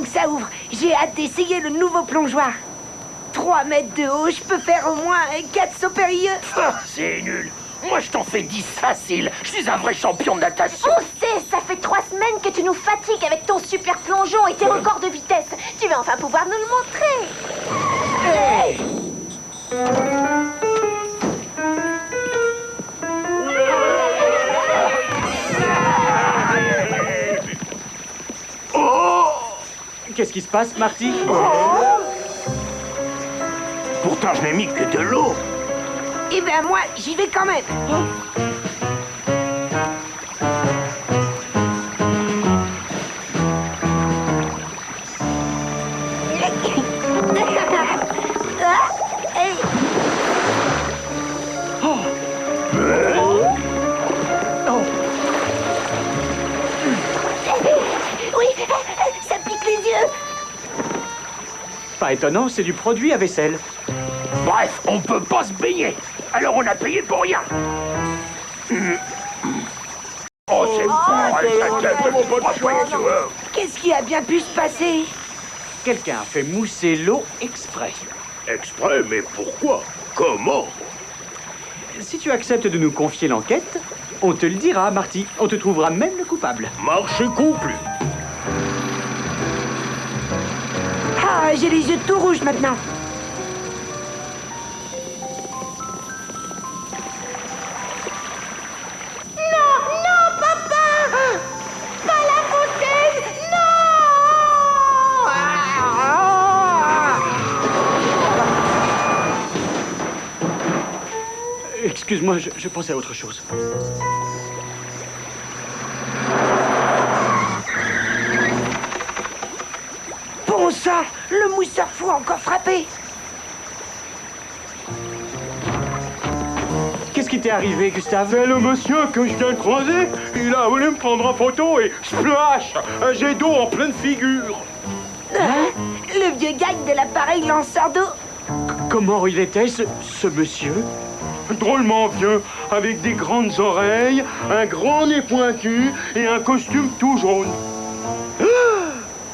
que ça ouvre. J'ai hâte d'essayer le nouveau plongeoir. 3 mètres de haut, je peux faire au moins 4 sauts périlleux. Ah, c'est nul. Moi, je t'en fais 10 facile. Je suis un vrai champion de natation. On sait, ça fait 3 semaines que tu nous fatigues avec ton super plongeon et tes records de vitesse. Tu vas enfin pouvoir nous le montrer. Hey! Oh! Qu'est-ce qui se passe, Marty? Pourtant, je n'ai mis que de l'eau. Eh ben moi, j'y vais quand même. Oui, ça pique les yeux. Pas étonnant, c'est du produit à vaisselle. Bref, on peut pas se baigner. Alors on a payé pour rien. Oh, c'est bon. Qu'est-ce qui a bien pu se passer? Quelqu'un a fait mousser l'eau exprès. Exprès, mais pourquoi? Comment? Si tu acceptes de nous confier l'enquête, on te le dira, Marty. On te trouvera même le coupable. Marché conclu. Ah, j'ai les yeux tout rouges maintenant. Excuse-moi, je pensais à autre chose. Bon sang, le mousseur fou a encore frappé. Qu'est-ce qui t'est arrivé, Gustave? C'est le monsieur que je viens de croiser. Il a voulu me prendre en photo et splash! Un jet d'eau en pleine figure. Hein? Le vieux gag de l'appareil lanceur d'eau. Comment il était, ce monsieur? Drôlement vieux, avec des grandes oreilles, un grand nez pointu et un costume tout jaune.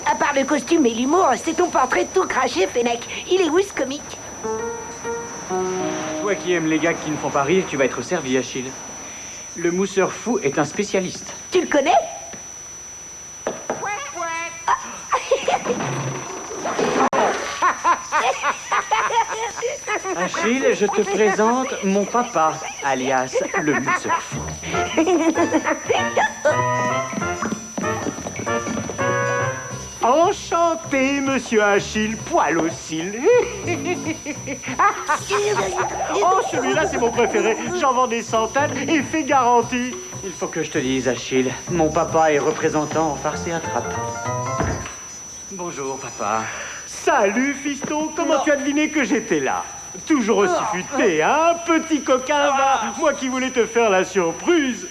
À part le costume et l'humour, c'est ton portrait tout craché, Fennec. Il est où ce comique? Toi qui aimes les gars qui ne font pas rire, tu vas être servi, Achille. Le mousseur fou est un spécialiste. Tu le connais? Achille, je te présente mon papa, alias le mousseur fou. Enchanté, monsieur Achille, poil aux cils. Oh, celui-là, c'est mon préféré. J'en vends des centaines, effet garanti. Il faut que je te dise, Achille, mon papa est représentant en farce et attrape. Bonjour, papa. Salut, fiston, comment tu as deviné que j'étais là? Toujours aussi futé, hein, petit coquin, va. Moi qui voulais te faire la surprise.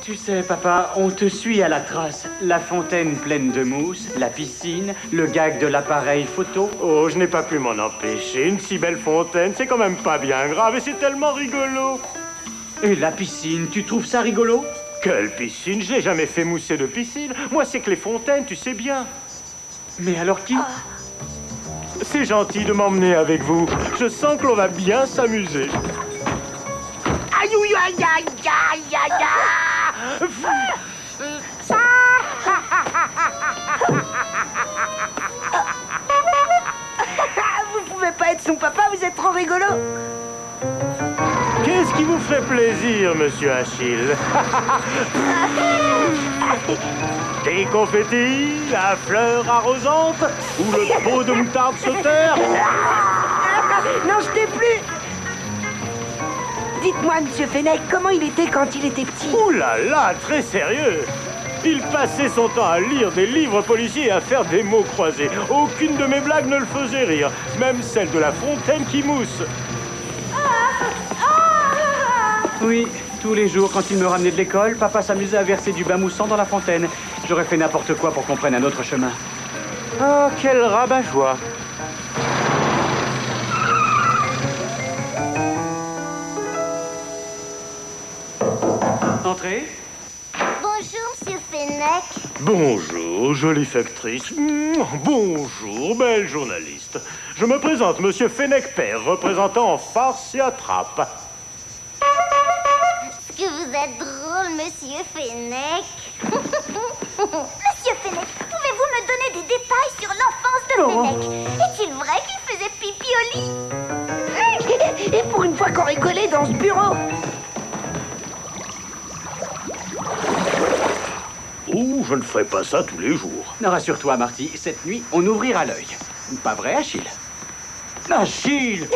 Tu sais, papa, on te suit à la trace. La fontaine pleine de mousse, la piscine, le gag de l'appareil photo. Oh, je n'ai pas pu m'en empêcher. Une si belle fontaine, c'est quand même pas bien grave et c'est tellement rigolo. Et la piscine, tu trouves ça rigolo? Quelle piscine? Je n'ai jamais fait mousser de piscine. Moi, c'est que les fontaines, tu sais bien. Mais alors qui? C'est gentil de m'emmener avec vous. Je sens que l'on va bien s'amuser. Aïe, aïe, aïe, aïe, aïe, aïe, aïe. Vous pouvez pas être son papa, vous êtes trop rigolo. Qu'est-ce qui vous ferait plaisir, monsieur Achille? Des confettis, la fleur arrosante ou le pot de moutarde sauteur? Non, je t'ai plus. Dites-moi, monsieur Fennec, comment il était quand il était petit? Ouh là là, très sérieux. Il passait son temps à lire des livres policiers et à faire des mots croisés. Aucune de mes blagues ne le faisait rire, même celle de la fontaine qui mousse. Oui, tous les jours, quand il me ramenait de l'école, papa s'amusait à verser du bain moussant dans la fontaine. J'aurais fait n'importe quoi pour qu'on prenne un autre chemin. Oh, quel rabat-joie. Entrez. Bonjour, monsieur Fennec. Bonjour, Oh, jolie factrice. Bonjour, belle journaliste. Je me présente, monsieur Fennec Père, représentant en farce et attrape. Est-ce que vous êtes drôle, monsieur Fennec? Monsieur Fennec, pouvez-vous me donner des détails sur l'enfance de Fennec? Est-il vrai qu'il faisait pipi au lit? Et pour une fois qu'on rigolait dans ce bureau. Oh, je ne fais pas ça tous les jours. Rassure-toi, Marty, cette nuit, on ouvrira l'œil. Pas vrai, Achille? Achille!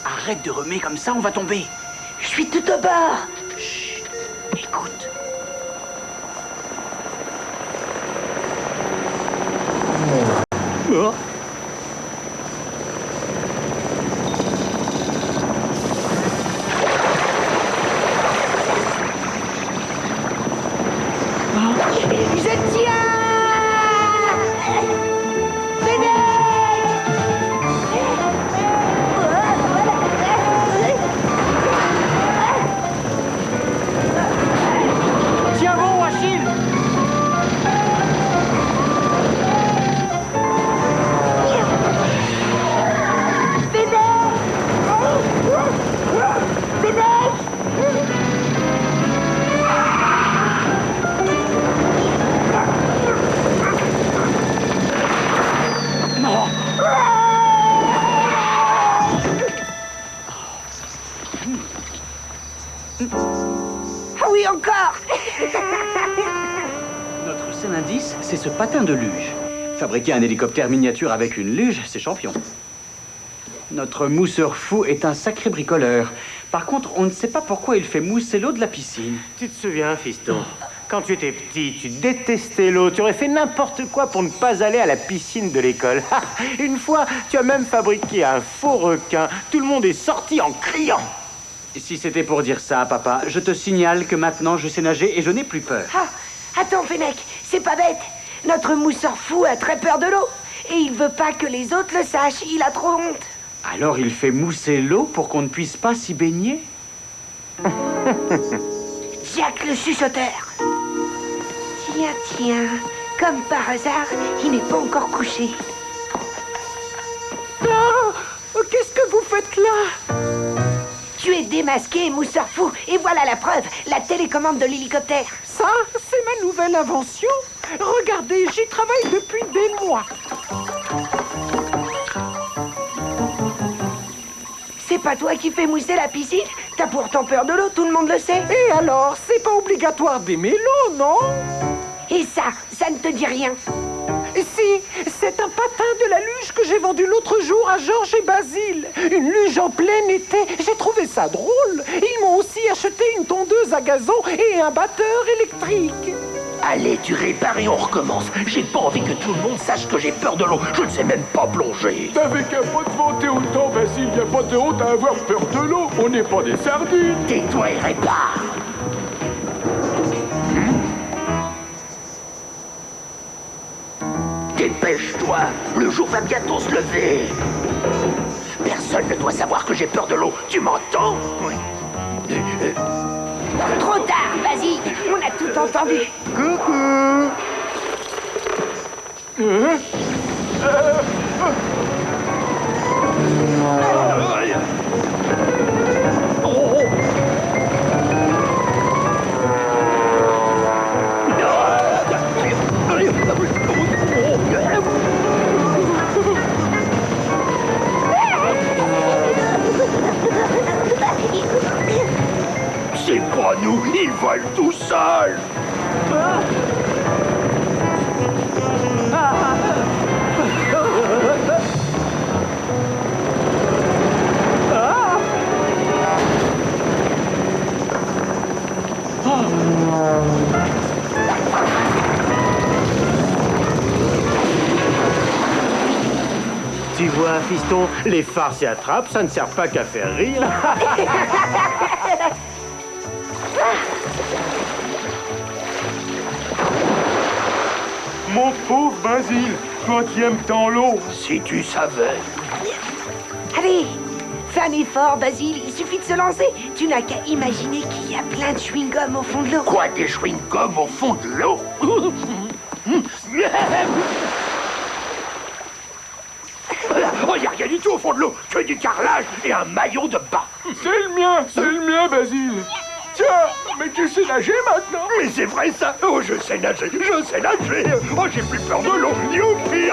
Arrête de remuer comme ça, on va tomber. Je suis tout au bord. Chut, écoute. Oh. Je tiens! Tiens bon, Achille! Ah oui, encore! Notre seul indice, c'est ce patin de luge. Fabriquer un hélicoptère miniature avec une luge, c'est champion. Notre mousseur fou est un sacré bricoleur. Par contre, on ne sait pas pourquoi il fait mousser l'eau de la piscine. Tu te souviens, fiston, quand tu étais petit, tu détestais l'eau. Tu aurais fait n'importe quoi pour ne pas aller à la piscine de l'école. Une fois, tu as même fabriqué un faux requin. Tout le monde est sorti en criant. Si c'était pour dire ça, papa, je te signale que maintenant je sais nager et je n'ai plus peur. Ah, attends, Fennec, c'est pas bête. Notre mousseur fou a très peur de l'eau. Et il veut pas que les autres le sachent. Il a trop honte. Alors il fait mousser l'eau pour qu'on ne puisse pas s'y baigner? Jack le chuchoteur. Tiens, tiens. Comme par hasard, il n'est pas encore couché. Qu'est-ce que vous faites là? Tu es démasqué, mousseur fou. Et voilà la preuve, la télécommande de l'hélicoptère. Ça, c'est ma nouvelle invention. Regardez, j'y travaille depuis des mois. C'est pas toi qui fais mousser la piscine? T'as pourtant peur de l'eau, tout le monde le sait. Et alors, c'est pas obligatoire d'aimer l'eau, non? Et ça ne te dit rien. Si, c'est un patin de la luge que j'ai vendu l'autre jour à Georges et Basile. Une luge en plein été. J'ai trouvé ça drôle. Ils m'ont aussi acheté une tondeuse à gazon et un batteur électrique. Allez, tu répares et on recommence. J'ai pas envie que tout le monde sache que j'ai peur de l'eau. Je ne sais même pas plonger. T'avais qu'à pas te vanter autant, Basile. Y a pas de honte à avoir peur de l'eau. On n'est pas des sardines. Tais-toi et répare. Dépêche-toi, le jour va bientôt se lever. Personne ne doit savoir que j'ai peur de l'eau. Tu m'entends? Oui. Trop tard, vas-y. On a tout entendu. Coucou. C'est pas nous, ils volent tout seuls. Tu vois, fiston, les farces et attrapes, ça ne sert pas qu'à faire rire. Mon pauvre Basile, toi qui aimes tant l'eau. Si tu savais. Allez, Fais un effort, Basile, il suffit de se lancer. Tu n'as qu'à imaginer qu'il y a plein de chewing-gum au fond de l'eau. Quoi, des chewing-gums au fond de l'eau? Oh, y a rien du tout au fond de l'eau, que du carrelage et un maillot de bain. C'est le mien, Basile. Tiens, mais tu sais nager maintenant? Mais c'est vrai ça. Oh, je sais nager. Oh, j'ai plus peur de l'eau. Youpi.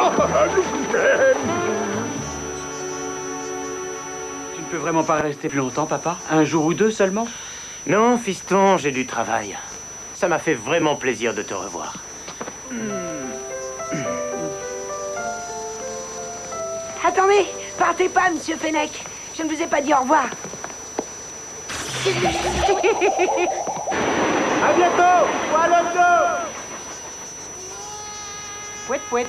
Tu ne peux vraiment pas rester plus longtemps, papa? Un jour ou deux seulement? Non, fiston, j'ai du travail. Ça m'a fait vraiment plaisir de te revoir. Attendez, partez pas, monsieur Fennec. Je ne vous ai pas dit au revoir. À bientôt. Pouette, pouette.